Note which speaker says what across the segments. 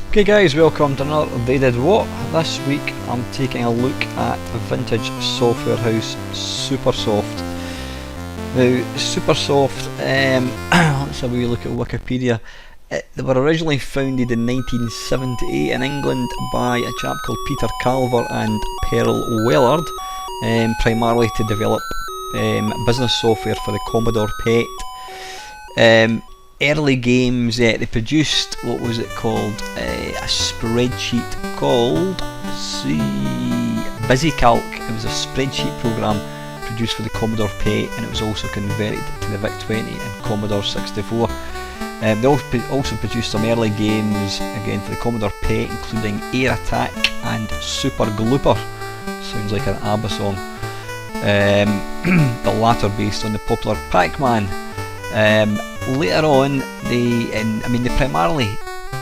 Speaker 1: Okay guys, welcome to another They Did What. This week I'm taking a look at vintage software house Supersoft. Now Supersoft, let's have a wee look at Wikipedia. They were originally founded in 1978 in England by a chap called Peter Calver and Pearl Wellard, primarily to develop business software for the Commodore PET. Early games, they produced, what was it called, a spreadsheet called BusyCalc. It was a spreadsheet program produced for the Commodore PET, and it was also converted to the VIC-20 and Commodore 64. They also produced some early games again for the Commodore PET, including Air Attack and Super Glooper. Sounds like an ABBA song. The latter based on the popular Pac-Man. Later on, they primarily,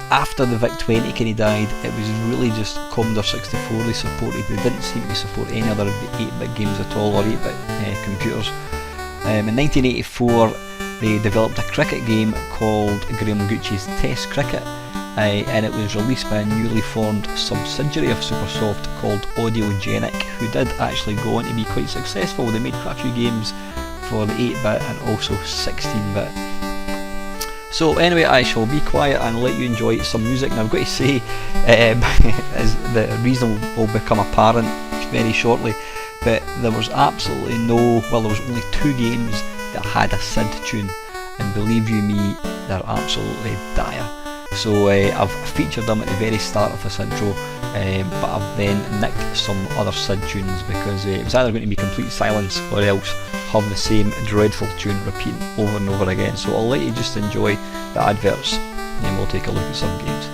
Speaker 1: after the VIC-20 kind of died, it was really just Commodore 64 they supported. They didn't seem to support any other 8-bit games at all, or 8-bit computers. In 1984 they developed a cricket game called Graham Gooch's Test Cricket, and it was released by a newly formed subsidiary of Supersoft called Audiogenic, who did actually go on to be quite successful. They made quite a few games for the 8-bit and also 16-bit. So anyway, I shall be quiet and let you enjoy some music. Now I've got to say, as the reason will become apparent very shortly, but there was absolutely there was only 2 games that had a SID tune, and believe you me, they're absolutely dire. So I've featured them at the very start of this intro, but I've then nicked some other SID tunes because it was either going to be complete silence or else have the same dreadful tune repeating over and over again. So I'll let you just enjoy the adverts and then we'll take a look at some games.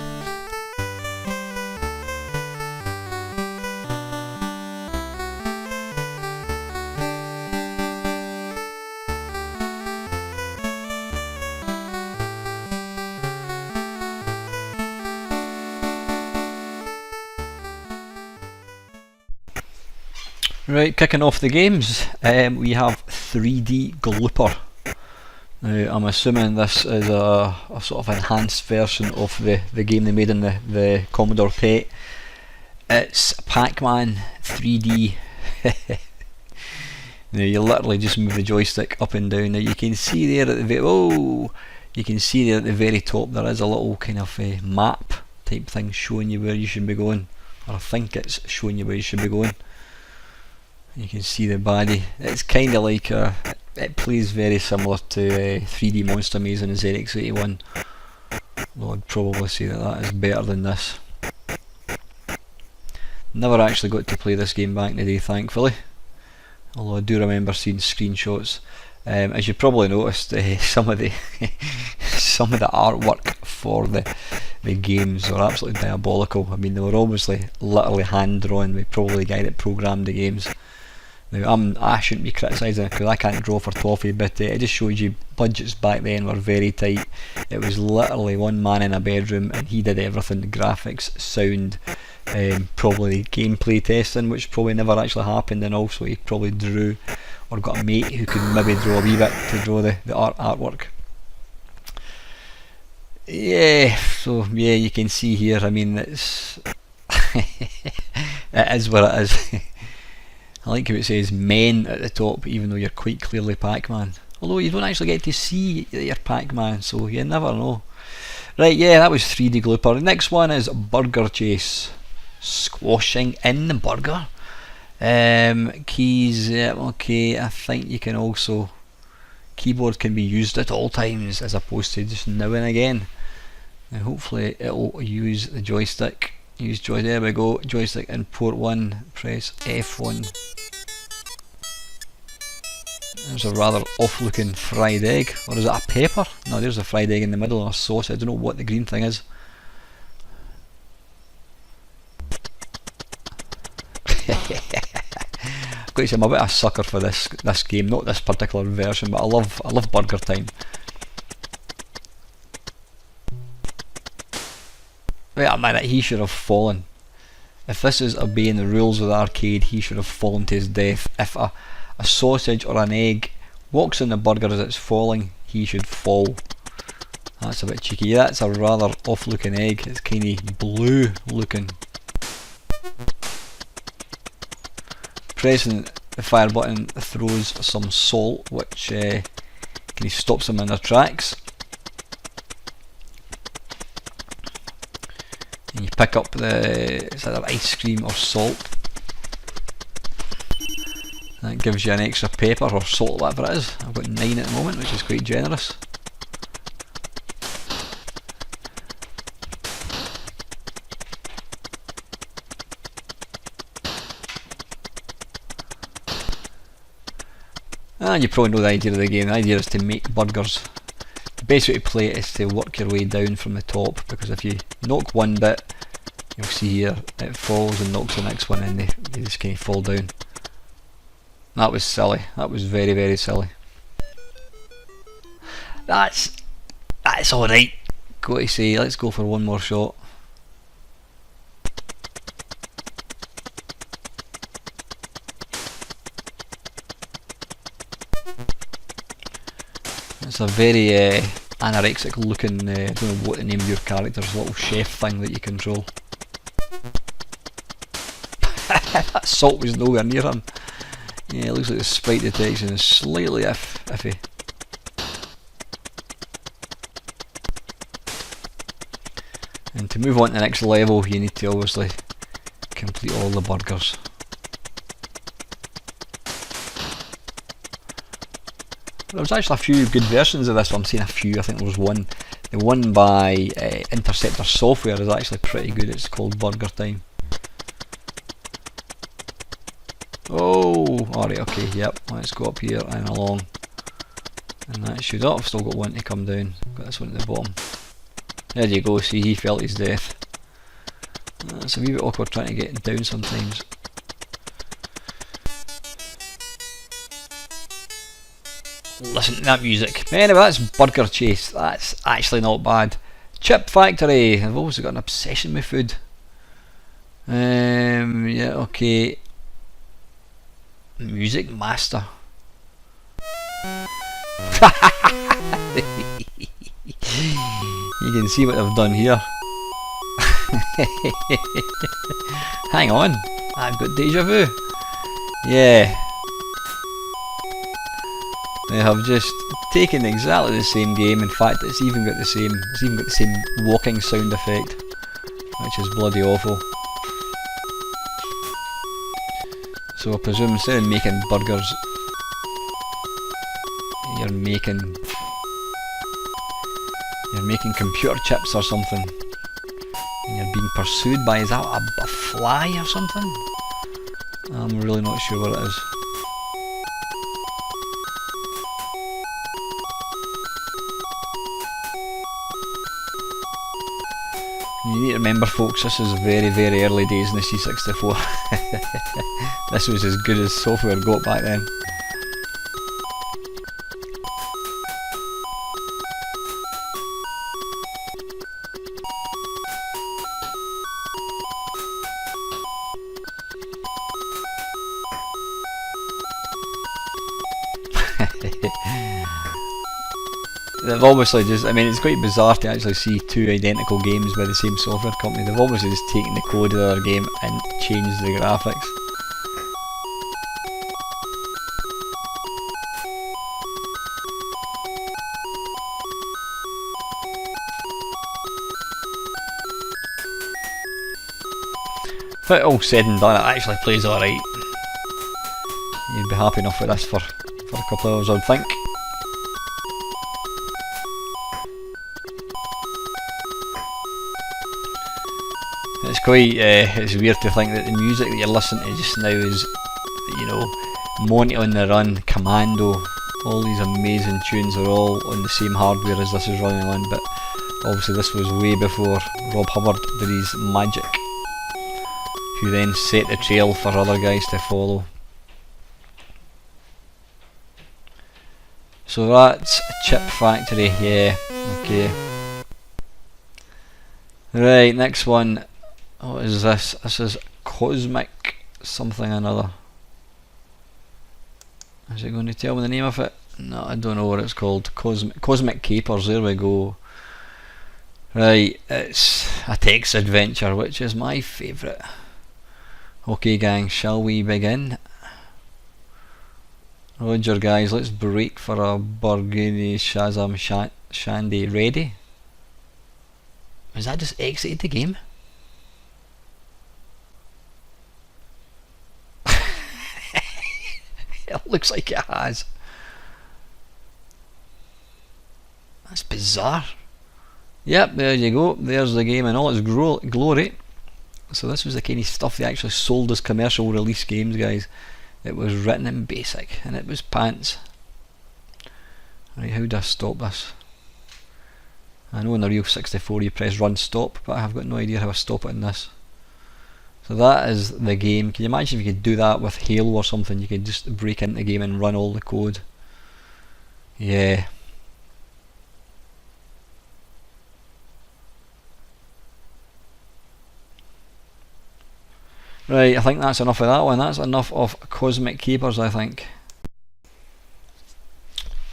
Speaker 1: Right, kicking off the games, we have 3D Glooper. Now, I'm assuming this is a sort of enhanced version of the game they made in the Commodore PET. It's Pac-Man 3D. Now you literally just move the joystick up and down. Now you can see there at the very top there is a little kind of map type thing showing you where you should be going, or I think it's showing you where you should be going. You can see the baddie. It's kind of like it plays very similar to 3D Monster Maze in the ZX81, though I'd probably say that is better than this. Never actually got to play this game back in the day, thankfully, although I do remember seeing screenshots. As you probably noticed, some of the artwork for the games were absolutely diabolical. I mean, they were obviously literally hand drawn by probably the guy that programmed the games. Now, I shouldn't be criticising it because I can't draw for toffee, but it just shows you budgets back then were very tight. It was literally one man in a bedroom and he did everything: the graphics, sound, probably gameplay testing, which probably never actually happened, and also he probably drew or got a mate who could maybe draw a wee bit to draw the artwork. Yeah, so yeah, you can see here, I mean, it's it is what it is. I like how it says men at the top, even though you're quite clearly Pac-Man. Although you don't actually get to see that you're Pac-Man, so you never know. Right, yeah, that was 3D Glooper. The next one is Burger Chase. Squashing in the burger. Keys, okay, I think you can also... Keyboard can be used at all times as opposed to just now and again. Now hopefully it'll use the joystick. There we go, joystick in port 1, press F1. There's a rather off looking fried egg, or is it a pepper? No, there's a fried egg in the middle and a sauce. I don't know what the green thing is. I've got to say, I'm a bit of a sucker for this game, not this particular version, but I love Burger Time. Wait a minute, he should have fallen. If this is obeying the rules of the arcade, he should have fallen to his death. If a sausage or an egg walks on the burger as it's falling, he should fall. That's a bit cheeky. Yeah, that's a rather off looking egg. It's kind of blue looking. Pressing the fire button throws some salt, which kind of stops them in their tracks. And you pick up the, it's either ice cream or salt. That gives you an extra pepper or salt, whatever it is. I've got 9 at the moment, which is quite generous. And you probably know the idea of the game. The idea is to make burgers. The best way to play it is to work your way down from the top, because if you knock one bit, you'll see here it falls and knocks the next one and they just kind of fall down. That was silly. That was very, very silly. That's alright. Got to say, let's go for one more shot. It's a very anorexic looking, I don't know what the name of your character's little chef thing that you control. That salt was nowhere near him. Yeah, it looks like the sprite detection is slightly iffy. And to move on to the next level, you need to obviously complete all the burgers. There was actually a few good versions of this. I'm seeing a few. I think there was one. The one by Interceptor Software is actually pretty good. It's called Burger Time. Oh, alright, okay, yep. Let's go up here and along. And that should, oh, I've still got one to come down. Got this one at the bottom. There you go, see, he felt his death. It's a wee bit awkward trying to get down sometimes. Listen to that music. Anyway, that's Burger Chase. That's actually not bad. Chip Factory. I've always got an obsession with food. Yeah, okay. Music Master. You can see what I've done here. Hang on, I've got deja vu. Yeah. They have just taken exactly the same game. In fact, it's even got the same walking sound effect, which is bloody awful. So I presume instead of making burgers, you're making computer chips or something, and you're being pursued by, is that a fly or something? I'm really not sure what it is. You need to remember, folks, this is very, very early days in the C64. This was as good as software got back then. They've obviously just, I mean, it's quite bizarre to actually see two identical games by the same software company. They've obviously just taken the code of the other game and changed the graphics. But all said and done, it actually plays alright. You'd be happy enough with this for a couple of hours, I would think. It's quite, it's weird to think that the music that you're listening to just now is, you know, Monty on the Run, Commando, all these amazing tunes are all on the same hardware as this is running on, but obviously this was way before Rob Hubbard did his magic, who then set the trail for other guys to follow. So that's Chip Factory, yeah, okay. Right, next one. What is this? This is Cosmic something or another. Is it going to tell me the name of it? No, I don't know what it's called. Cosmic Capers, there we go. Right, it's a text adventure, which is my favourite. Okay gang, shall we begin? Roger guys, let's break for a Burgundy Shazam Shandy. Ready? Has that just exited the game? It looks like it has. That's bizarre. Yep, there you go. There's the game in all its glory. So this was the kind of stuff they actually sold as commercial release games, guys. It was written in BASIC and it was pants. Right, how do I stop this? I know in the real 64 you press run stop, but I have got no idea how I stop it in this. So that is the game. Can you imagine if you could do that with Halo or something? You could just break into the game and run all the code. Yeah. Right, I think that's enough of that one. That's enough of Cosmic Capers, I think.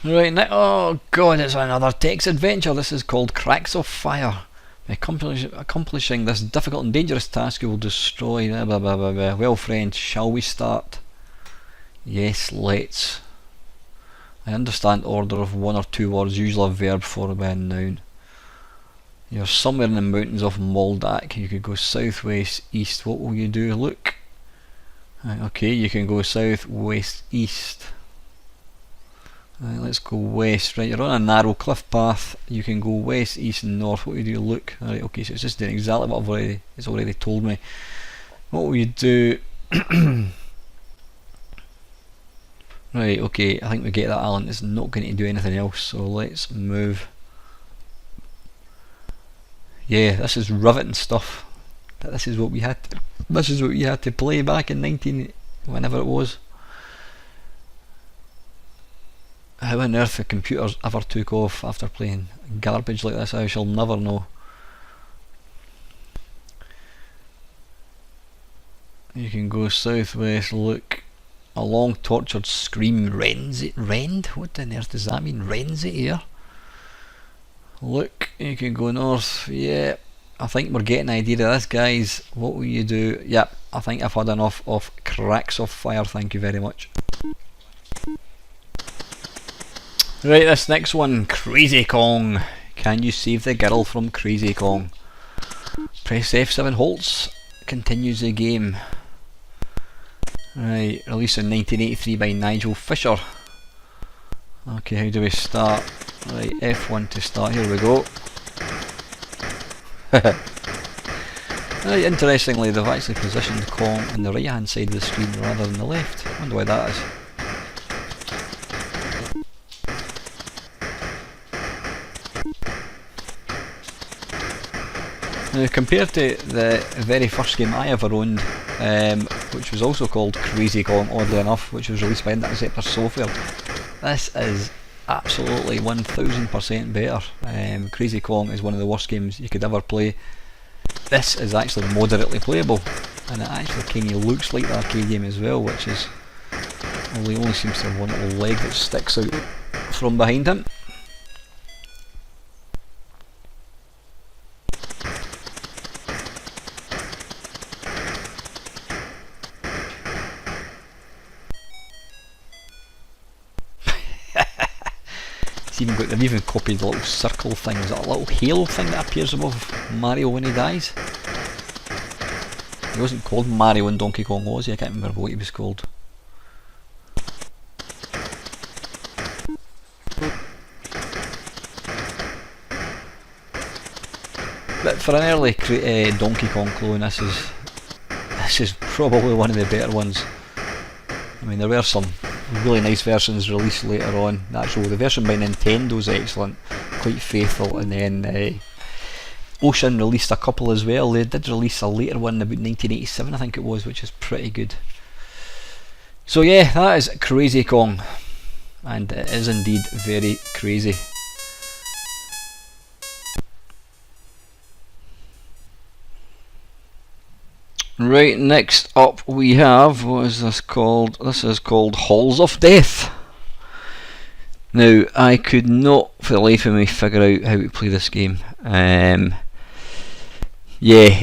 Speaker 1: Right, now, oh god, it's another text adventure. This is called Cracks of Fire. By accomplishing this difficult and dangerous task, you will destroy... Blah, blah, blah, blah. Well, friends, shall we start? Yes, let's. I understand order of one or two words, usually a verb followed by a noun. You're somewhere in the mountains of Moldak. You could go south, west, east. What will you do? Look. Okay, you can go south, west, east. Let's go west. Right, you're on a narrow cliff path. You can go west, east and north. What will you do? Look. Right, okay, so it's just doing exactly what it's already told me. What will you do? Right, okay, I think we get that, Alan. It's not going to do anything else, so let's move. Yeah, this is riveting stuff. This is what we had to play back in whenever it was. How on earth the computers ever took off after playing garbage like this, I shall never know. You can go southwest, look. A long tortured scream rends it. Rend? What on earth does that mean? Rends it here? Look, you can go north. Yeah, I think we're getting an idea of this, guys. What will you do? Yep, I think I've had enough of Cracks of Fire. Thank you very much. Right, this next one, Crazy Kong. Can you save the girl from Crazy Kong? Press F7 holds. Continues the game. Right, released in 1983 by Nigel Fisher. Okay, how do we start? Right, F1 to start, here we go. Right, interestingly they've actually positioned Kong on the right hand side of the screen rather than the left. I wonder why that is. Now compared to the very first game I ever owned, which was also called Crazy Kong, oddly enough, which was released by Interceptor Software, this is absolutely 1000% better. Crazy Kong is one of the worst games you could ever play. This is actually moderately playable, and it actually kind of looks like the arcade game as well, which is only seems to have one little leg that sticks out from behind him. They've even copied the little circle thing. Is that a little hail thing that appears above Mario when he dies? He wasn't called Mario in Donkey Kong, was he? I can't remember what he was called. But for an early Donkey Kong clone, this is probably one of the better ones. I mean, there were some really nice versions released later on. The version by Nintendo is excellent, quite faithful, and then Ocean released a couple as well. They did release a later one about 1987 I think it was, which is pretty good. So yeah, that is Crazy Kong, and it is indeed very crazy. Right, next up we have, what is this called? This is called Halls of Death. Now, I could not for the life of me figure out how to play this game. Yeah,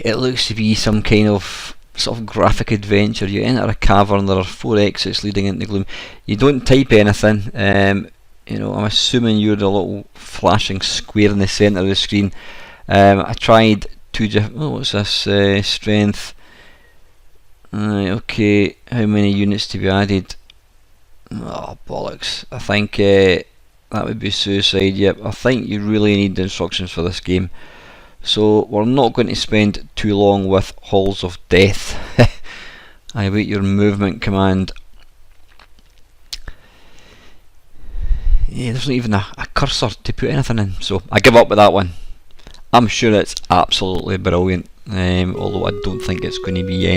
Speaker 1: it looks to be some kind of sort of graphic adventure. You enter a cavern, there are 4 exits leading into the gloom. You don't type anything. You know, I'm assuming you're the little flashing square in the centre of the screen. I tried 2 different. Oh, what's this? Strength. Okay, how many units to be added? Oh, bollocks. I think that would be suicide. Yep, I think you really need the instructions for this game. So we're not going to spend too long with Halls of Death. I await your movement command. Yeah, there's not even a cursor to put anything in, so I give up with that one. I'm sure it's absolutely brilliant, although I don't think it's going to be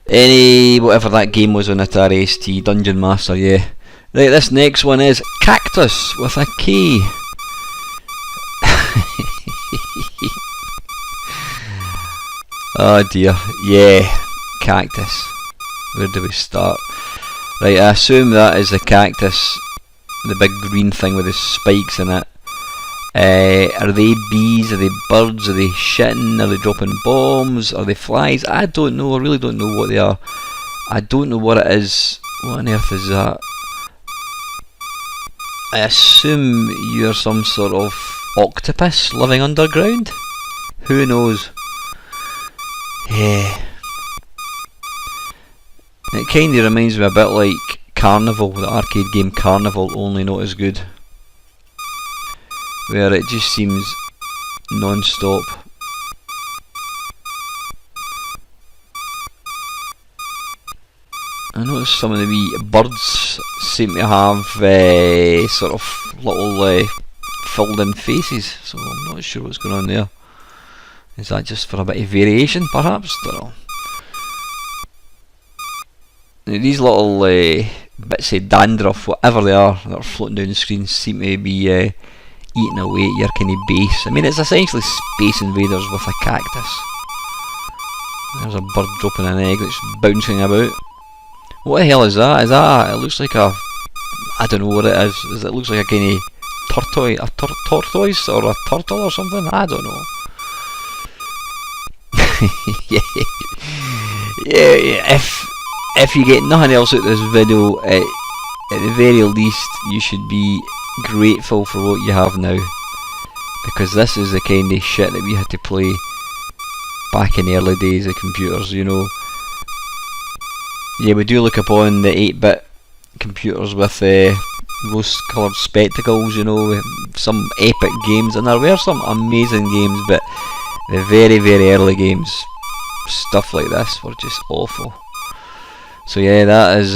Speaker 1: any whatever that game was on Atari ST, Dungeon Master, yeah. Right, this next one is Cactus with a K. Oh dear, yeah, Cactus. Where do we start? Right, I assume that is the cactus, the big green thing with the spikes in it. Are they bees? Are they birds? Are they shitting? Are they dropping bombs? Are they flies? I don't know. I really don't know what they are. I don't know what it is. What on earth is that? I assume you're some sort of octopus living underground? Who knows? Yeah. It kind of reminds me a bit like Carnival, the arcade game Carnival, only not as good. Where it just seems non-stop. I noticed some of the wee birds seem to have sort of little filled in faces, so I'm not sure what's going on there. Is that just for a bit of variation perhaps? Don't know. Now, these little bits of dandruff, whatever they are, that are floating down the screen seem to be eating away at your kind of base. I mean, it's essentially Space Invaders with a cactus. There's a bird dropping an egg that's bouncing about. What the hell is that? Is that? It looks like a... I don't know what it is. It looks like a kind of tortoise or a turtle or something? I don't know. yeah. If you get nothing else out of this video, at the very least you should be grateful for what you have now, because this is the kind of shit that we had to play back in the early days of computers, you know. Yeah, we do look upon the 8-bit computers with rose-coloured spectacles, you know, some epic games, and there were some amazing games, but the very, very early games, stuff like this, were just awful. So yeah, that is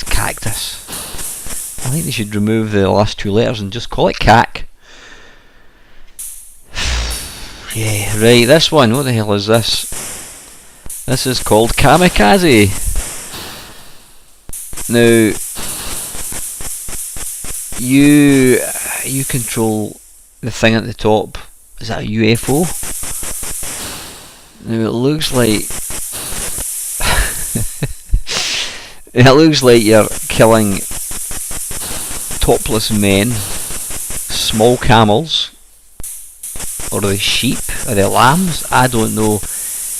Speaker 1: Cactus. I think they should remove the last 2 letters and just call it Cac. Yeah, right, this one, what the hell is this? This is called Kamikaze. Now, you control the thing at the top. Is that a UFO? Now it looks like it looks like you're killing topless men, small camels, or are they sheep? Are they lambs? I don't know.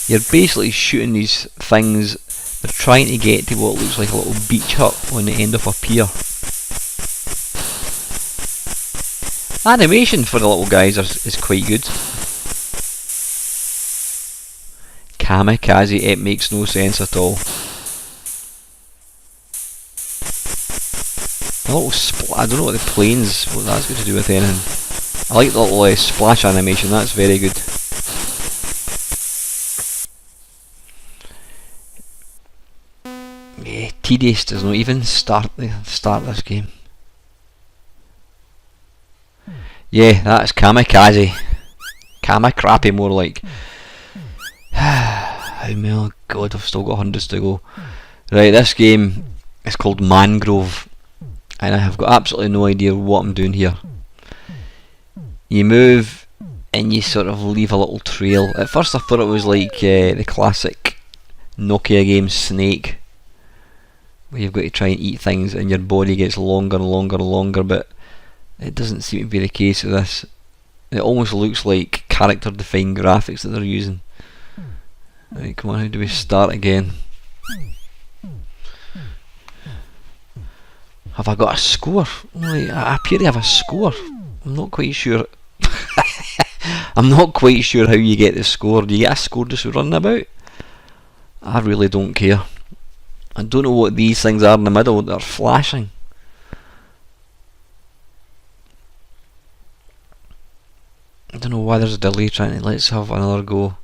Speaker 1: You're basically shooting these things. They're trying to get to what looks like a little beach hut on the end of a pier. Animation for the little guys is quite good. Kamikaze, it makes no sense at all. A little I don't know what the planes, what that's got to do with anything. I like the little splash animation, that's very good. Yeah, tedious does not even start this game. Yeah, that's Kamikaze. Crappy more like. Oh my god, I've still got hundreds to go. Right, this game is called Mangrove, and I have got absolutely no idea what I'm doing here. You move and you sort of leave a little trail. At first I thought it was like the classic Nokia game Snake, where you've got to try and eat things and your body gets longer and longer and longer, but it doesn't seem to be the case with this. It almost looks like character defined graphics that they're using. Right, come on, how do we start again? Have I got a score? Right, I appear to have a score. I'm not quite sure. I'm not quite sure how you get the score. Do you get a score just for running about? I really don't care. I don't know what these things are in the middle that are flashing. I don't know why there's a delay trying to. Let's have another go.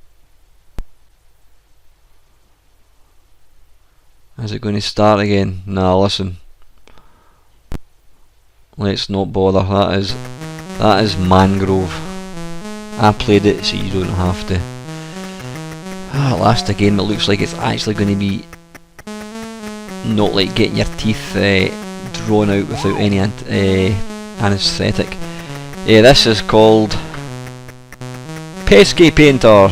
Speaker 1: Is it going to start again? Nah, listen. Let's not bother. That is Mangrove. I played it so you don't have to. At last a game that looks like it's actually going to be not like getting your teeth drawn out without any anaesthetic. This is called Pesky Painter.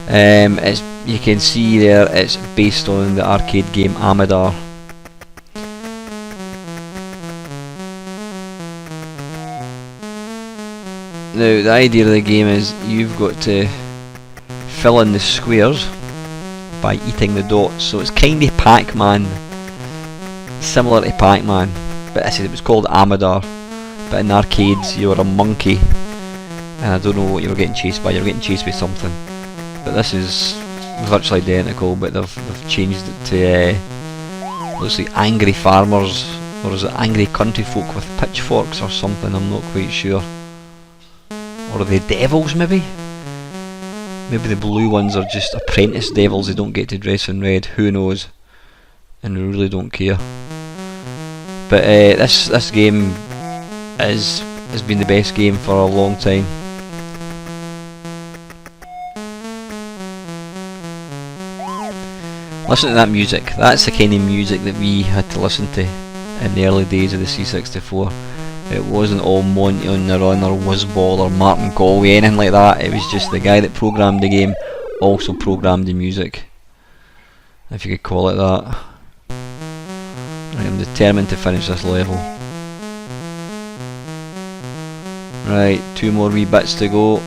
Speaker 1: As you can see there, it's based on the arcade game Amador. Now the idea of the game is you've got to fill in the squares by eating the dots, so it's kind of Pac-Man, similar to Pac-Man, but I said it was called Amador, but in arcades you were a monkey, and I don't know what you were getting chased by. You were getting chased by something, but this is virtually identical, but they've changed it to looks like angry farmers, or is it angry country folk with pitchforks or something, I'm not quite sure. Or are they devils maybe? Maybe the blue ones are just apprentice devils, they don't get to dress in red, who knows? And we really don't care. But this game has been the best game for a long time. Listen to that music. That's the kind of music that we had to listen to in the early days of the C64. It wasn't all Monty on the Run or Whizball or Martin Galway, anything like that. It was just the guy that programmed the game also programmed the music, if you could call it that. Right, I'm determined to finish this level. Right, 2 more wee bits to go.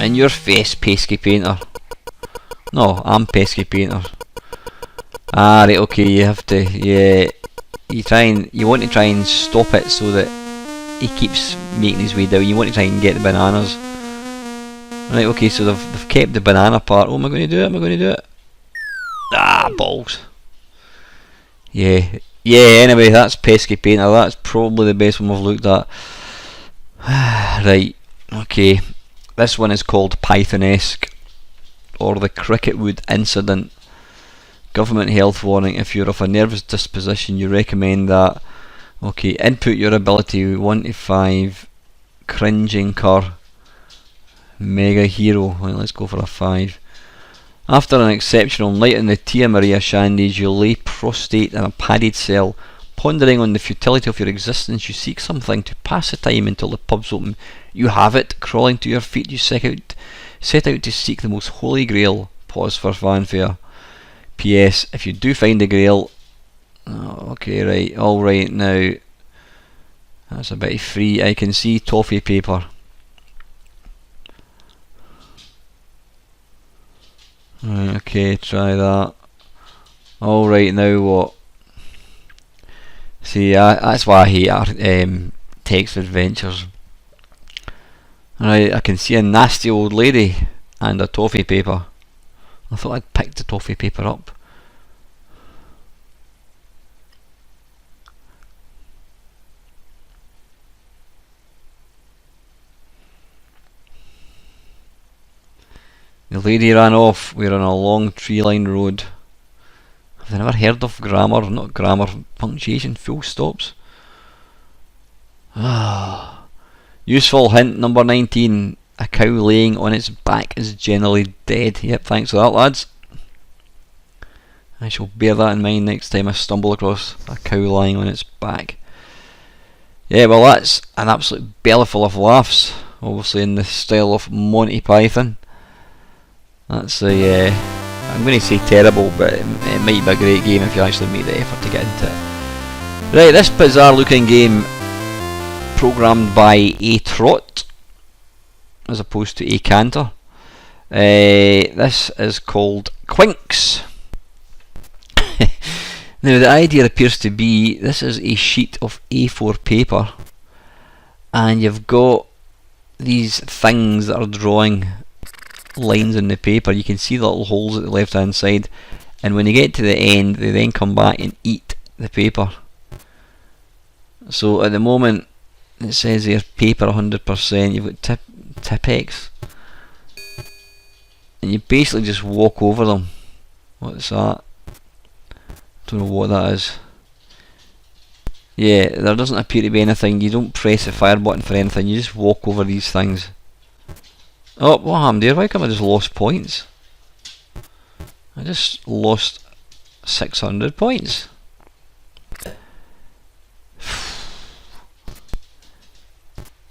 Speaker 1: In your face, Pesky Painter. No, I'm Pesky Painter. Ah, right, okay, you have to, yeah, you want to try and stop it so that he keeps making his way down. You want to try and get the bananas. Right, okay, so they've kept the banana part. Oh, am I going to do it? Am I going to do it? Ah, balls. Yeah, anyway, that's Pesky Painter. That's probably the best one we've looked at. Right, okay. This one is called Pythonesque, or the Cricketwood Incident. Government health warning: if you're of a nervous disposition, you recommend that. Okay, input your ability 1 to 5. Cringing cur. Mega hero. Right, let's go for a 5. After an exceptional night in the Tia Maria shandies, you lay prostrate in a padded cell. Pondering on the futility of your existence, you seek something to pass the time until the pubs open. You have it. Crawling to your feet, you set out to seek the most holy grail. Pause for fanfare. P.S. If you do find the grail... Oh, okay, right, alright, now... That's a bit free. I can see toffee paper. Right, okay, try that. Alright, now what? See, that's why I hate our text adventures. Right, I can see a nasty old lady and a toffee paper. I thought I'd picked the toffee paper up. The lady ran off. We're on a long tree-lined road. Have I never heard of grammar? Not grammar, punctuation, full stops. Useful hint number 19. A cow laying on its back is generally dead. Yep, thanks for that, lads. I shall bear that in mind next time I stumble across a cow lying on its back. Yeah, well, that's an absolute bellyful of laughs, obviously in the style of Monty Python. That's the, I'm going to say terrible, but it might be a great game if you actually make the effort to get into it. Right, this bizarre looking game, programmed by A Trot, as opposed to A Cantor. This is called Quinks. Now the idea appears to be, this is a sheet of A4 paper, and you've got these things that are drawing lines in the paper. You can see the little holes at the left hand side, and when you get to the end they then come back and eat the paper. So at the moment it says here paper 100%, you've got Tipex, and you basically just walk over them. What's that? Don't know what that is. Yeah, there doesn't appear to be anything. You don't press the fire button for anything, you just walk over these things. Oh, what happened there? Why come I just lost points? I just lost 600 points.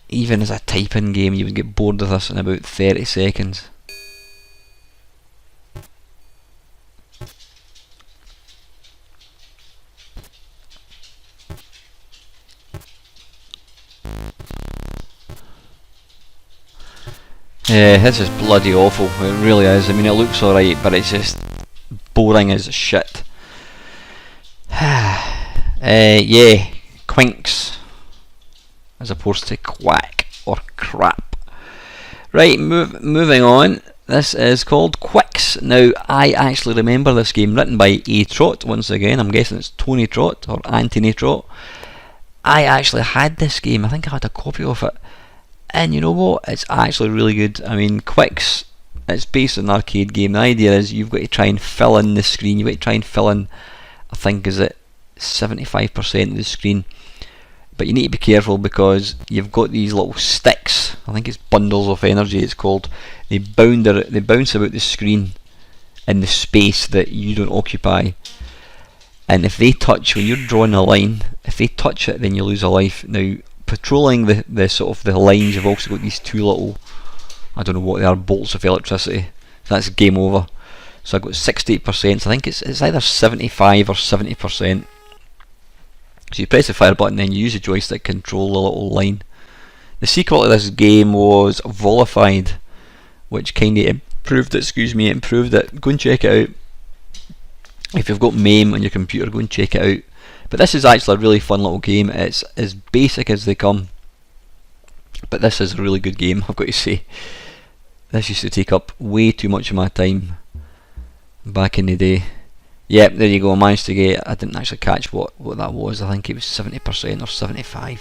Speaker 1: Even as a typing game you would get bored of this in about 30 seconds. Yeah, this is bloody awful, it really is. I mean, it looks alright, but it's just boring as shit. Yeah, Quinks, as opposed to quack or crap. Right, moving on. This is called Quicks. Now, I actually remember this game, written by A Trot, once again. I'm guessing it's Tony Trot or Anthony Trot. I actually had this game, I think I had a copy of it. And you know what, it's actually really good. I mean, Quicks, it's based on an arcade game. The idea is you've got to try and fill in the screen. You've got to try and fill in, I think, is it 75% of the screen. But you need to be careful because you've got these little sticks. I think it's bundles of energy it's called. They bounce about the screen in the space that you don't occupy. And if they touch, when you're drawing a line, if they touch it, then you lose a life. Now, patrolling the sort of the lines, you've also got these two little, I don't know what they are, bolts of electricity. So that's game over. So I've got 68%, so I think it's either 75 or 70%. So you press the fire button, then you use the joystick to control the little line. The sequel to this game was Volified, which kind of improved it. Go and check it out. If you've got MAME on your computer, go and check it out. But this is actually a really fun little game. It's as basic as they come, but this is a really good game, I've got to say. This used to take up way too much of my time back in the day. Yep, there you go, I managed to get, I didn't actually catch what that was. I think it was 70% or 75%.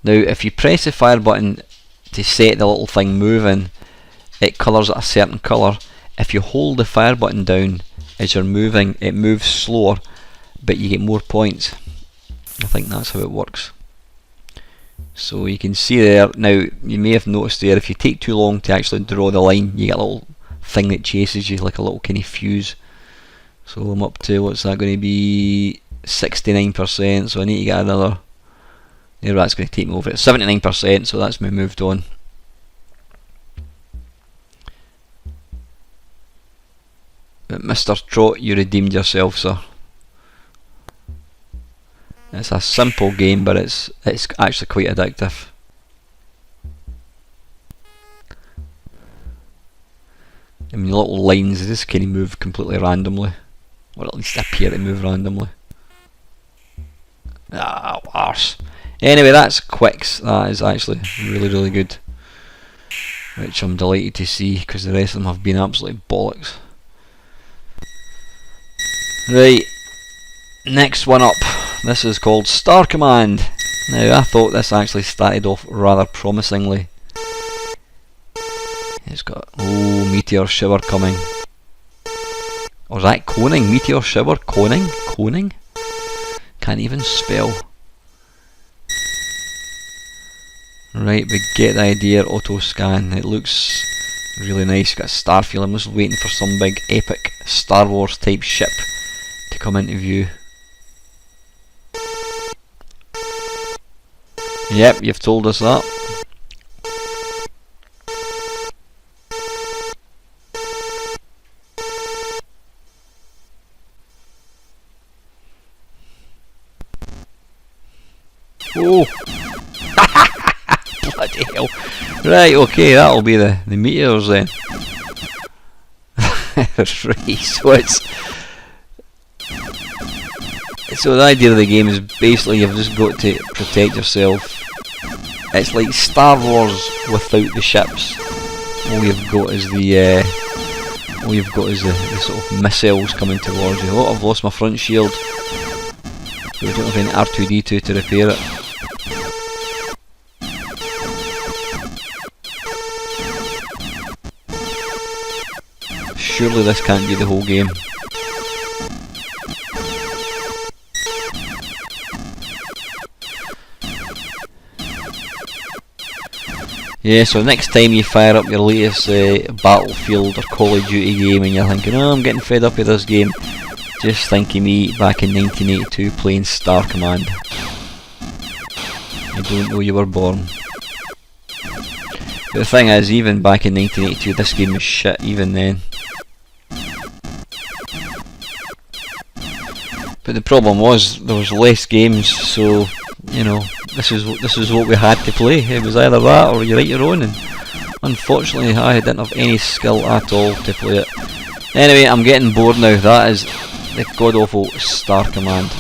Speaker 1: Now if you press the fire button to set the little thing moving, it colours at a certain colour. If you hold the fire button down as you're moving, it moves slower, but you get more points. I think that's how it works. So you can see there, now you may have noticed there, if you take too long to actually draw the line, you get a little thing that chases you, like a little kind of fuse. So I'm up to, what's that going to be, 69%, so I need to get another, there, that's going to take me over at 79%, so that's me moved on. But Mr. Trot, you redeemed yourself, sir. It's a simple game, but it's actually quite addictive. I mean, the little lines, they just kind of move completely randomly, or at least appear to move randomly. Ah, arse. Anyway, that's Quicks. That is actually really, really good, which I'm delighted to see, because the rest of them have been absolutely bollocks. Right, next one up. This is called Star Command. Now I thought this actually started off rather promisingly. It's got, oh, meteor shower coming. Or is that coning? Meteor shower? Coning? Coning? Can't even spell. Right, we get the idea. Auto scan. It looks really nice. Got a star feel. I'm just waiting for some big epic Star Wars type ship to come into view. Yep, you've told us that. Oh! Bloody hell. Right, okay, that'll be the meteors then. Right, so the idea of the game is basically you've just got to protect yourself. It's like Star Wars without the ships. All you've got is the sort of missiles coming towards you. Oh, I've lost my front shield. So we don't have any R2-D2 to repair it. Surely this can't be the whole game. Yeah, so next time you fire up your latest Battlefield or Call of Duty game and you're thinking, oh, I'm getting fed up with this game, just think of me back in 1982 playing Star Command. You don't know you were born. But the thing is, even back in 1982, this game was shit even then. But the problem was there was less games, so you know this is what we had to play. It was either that or you write your own, and unfortunately I didn't have any skill at all to play it. Anyway, I'm getting bored now. That is the god awful Star Command.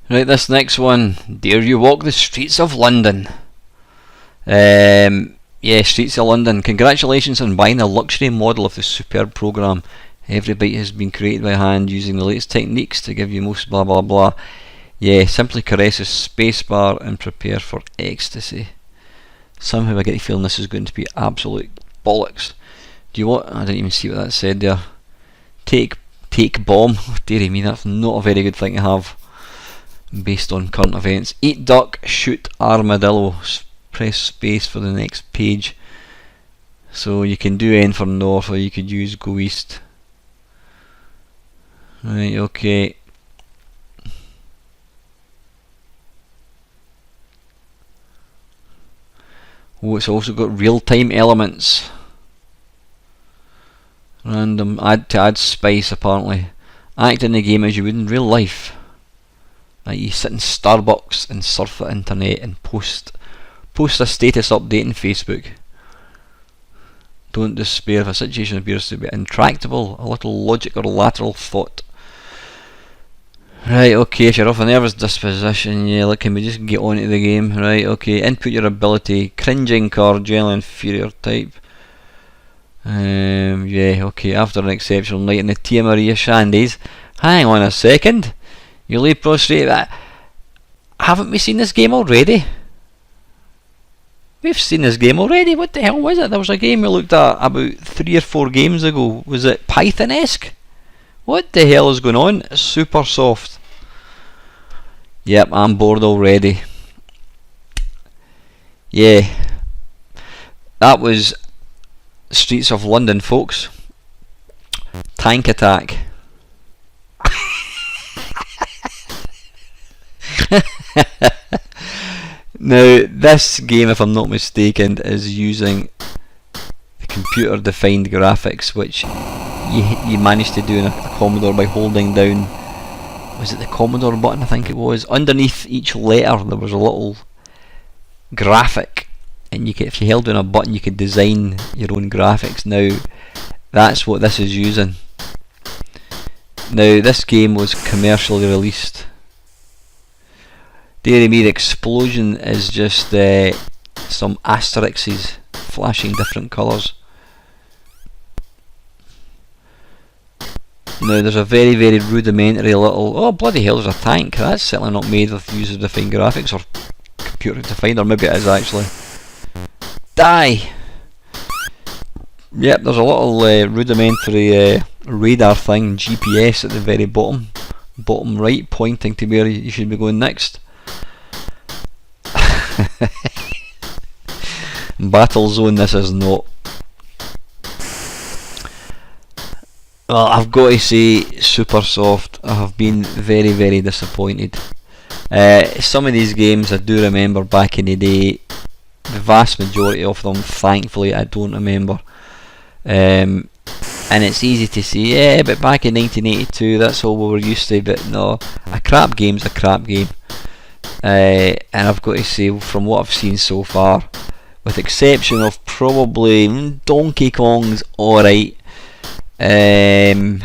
Speaker 1: Right, this next one. Dare you walk the streets of London? Yeah, Streets of London. Congratulations on buying the luxury model of the superb programme. Every bite has been created by hand using the latest techniques to give you most blah blah blah. Yeah, simply caress the spacebar and prepare for ecstasy. Somehow I get the feeling this is going to be absolute bollocks. Do you want? I didn't even see what that said there. Take bomb. Oh, dearie me, that's not a very good thing to have based on current events. Eat duck, shoot armadillo. Press space for the next page. So you can do N for north, or you could use go east. Right, okay. Oh, it's also got real-time elements. Random to add spice apparently. Act in the game as you would in real life. Like you sit in Starbucks and surf the internet and post a status update on Facebook. Don't despair if a situation appears to be intractable. A little logic or lateral thought. Right, okay, if you're of a nervous disposition, yeah, look, can we just get on to the game? Right, okay, input your ability, cringing card, generally inferior type. Yeah, okay, after an exceptional night in the Tia Maria Shandies. Hang on a second, you lay prostrate. Haven't we seen this game already? We've seen this game already. What the hell was it? There was a game we looked at about 3 or 4 games ago. Was it Python-esque? What the hell is going on? Supersoft. Yep, I'm bored already. Yeah. That was Streets of London, folks. Tank Attack. Now, this game, if I'm not mistaken, is using the computer-defined graphics, which you managed to do in a Commodore by holding down, was it the Commodore button? I think it was. Underneath each letter there was a little graphic, and if you held down a button you could design your own graphics. Now that's what this is using. Now this game was commercially released. Dearie me, the explosion is just some asterisks flashing different colours. Now there's a very, very rudimentary little, oh bloody hell, there's a tank. That's certainly not made with user defined graphics or computer defined, or maybe it is actually. Die! Yep, there's a little rudimentary radar thing, GPS at the very bottom right, pointing to where you should be going next. Battle Zone, this is not. Well, I've got to say, Supersoft, I have been very, very disappointed. Some of these games I do remember back in the day. The vast majority of them, thankfully, I don't remember. And and it's easy to say, yeah, but back in 1982 that's all we were used to. But no, a crap game's a crap game. And I've got to say, from what I've seen so far, with exception of probably Donkey Kong's alright, the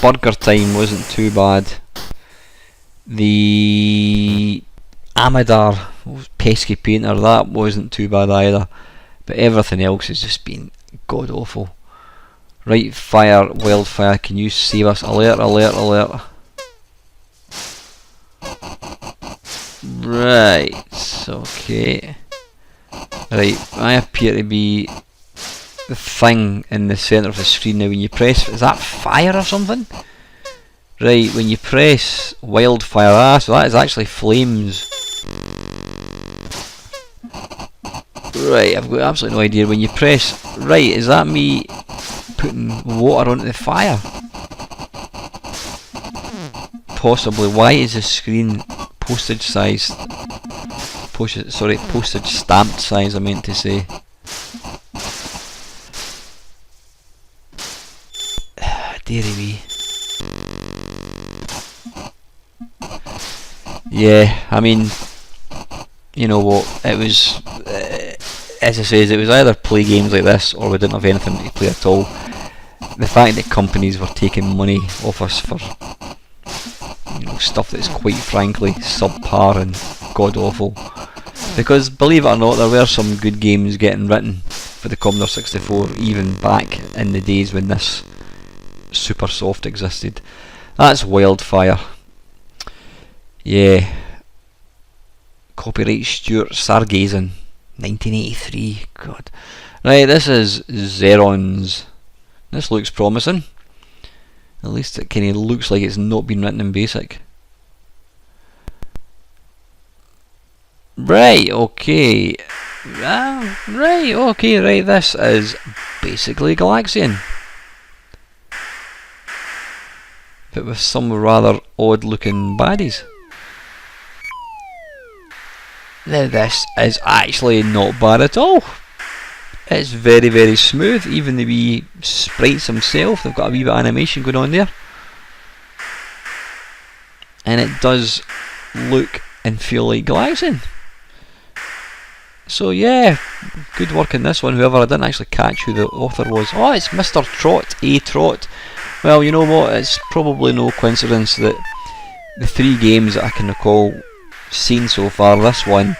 Speaker 1: Burger Time wasn't too bad, the Amadar Pesky Painter, that wasn't too bad either, but everything else has just been god awful. Right, fire, wildfire, can you save us? Alert, alert, alert. Right, okay. Right, I appear to be the thing in the centre of the screen now. When you press, is that fire or something? Right, when you press wildfire, so that is actually flames. Right, I've got absolutely no idea. When you press, right, is that me putting water onto the fire? Possibly. Why is the screen postage size? Postage stamped size, I meant to say. Dearie me. Yeah, I mean, you know what, it was, as I says, it was either play games like this or we didn't have anything to play at all. The fact that companies were taking money off us for, you know, stuff that's quite frankly subpar and god awful. Because believe it or not, there were some good games getting written for the Commodore 64 even back in the days when this Supersoft existed. That's Wildfire. Yeah. Copyright Stuart Sargazin, 1983. God. Right, this is Zeron's. This looks promising. At least it kind of looks like it's not been written in BASIC. Right, okay. Right, this is basically Galaxian, but with some rather odd looking baddies. Now this is actually not bad at all. It's very, very smooth. Even the wee sprites themselves, they've got a wee bit of animation going on there, and it does look and feel like Galaxian. So yeah, good work in this one. However, I didn't actually catch who the author was. Oh, it's Mr. Trott, A. Trott. Well, you know what, it's probably no coincidence that the three games that I can recall seen so far, this one,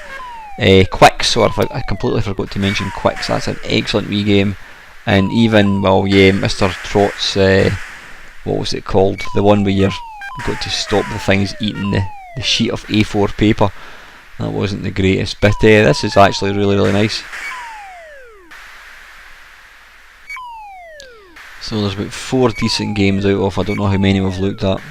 Speaker 1: Quicks, or I completely forgot to mention Quicks, that's an excellent wee game, and even, well, yeah, Mr. Trott's, what was it called, the one where you've got to stop the things eating the sheet of A4 paper. That wasn't the greatest, but this is actually really, really nice. So there's about 4 decent games out of, I don't know how many we've looked at.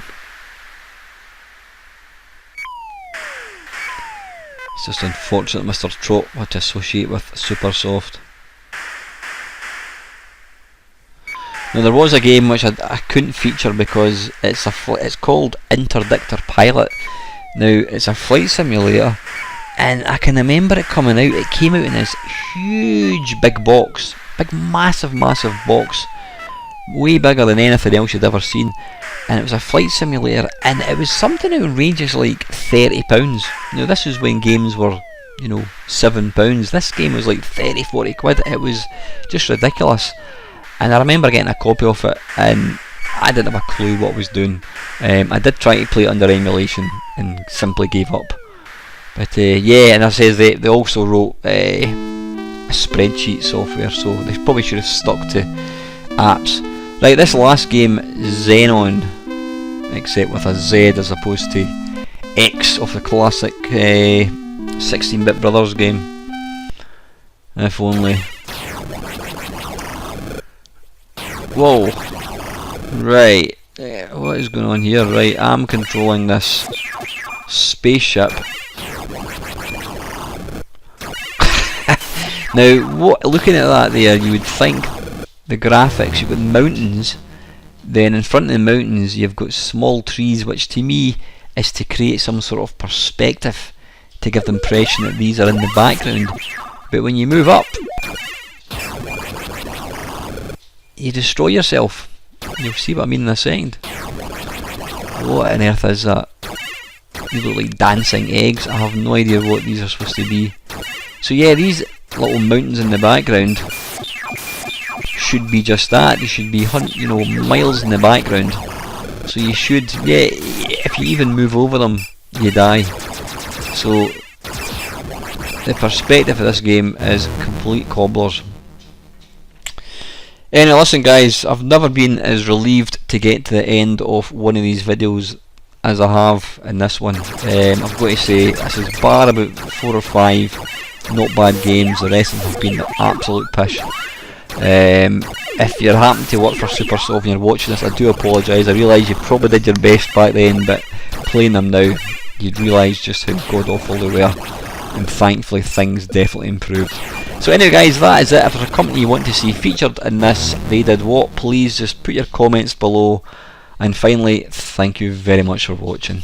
Speaker 1: It's just unfortunate Mr. Trott had to associate with Supersoft. Now there was a game which I couldn't feature because it's called Interdictor Pilot. Now it's a flight simulator, and I can remember it coming out. It came out in this huge big box, massive box, way bigger than anything else you'd ever seen, and it was a flight simulator, and it was something outrageous like £30. Now this was when games were, you know, £7. This game was like 30-40 quid. It was just ridiculous, and I remember getting a copy of it, and I didn't have a clue what I was doing. I did try to play it under emulation and simply gave up. But yeah, and I says they also wrote a spreadsheet software, so they probably should have stuck to apps. Right, this last game, Xenon, except with a Z as opposed to X of the classic 16-bit Brothers game. If only. Whoa. Right, what is going on here? Right, I'm controlling this spaceship. Now, looking at that there, you would think the graphics, you've got mountains, then in front of the mountains you've got small trees, which to me is to create some sort of perspective, to give the impression that these are in the background. But when you move up, you destroy yourself. You'll see what I mean in a second. What on earth is that? These look like dancing eggs. I have no idea what these are supposed to be. So yeah, these little mountains in the background should be just that. They should be miles in the background. So you should, yeah, if you even move over them, you die. So the perspective of this game is complete cobblers. Anyway, listen guys, I've never been as relieved to get to the end of one of these videos as I have in this one. I've got to say, this is bar about 4 or 5 not bad games. The rest of them have been the absolute pish. If you're happen to work for Supersoft and you're watching this, I do apologise. I realise you probably did your best back then, but playing them now, you'd realise just how god awful they were, and thankfully things definitely improved. So anyway guys, that is it. If there's a company you want to see featured in this, they did what, please just put your comments below. And finally, thank you very much for watching.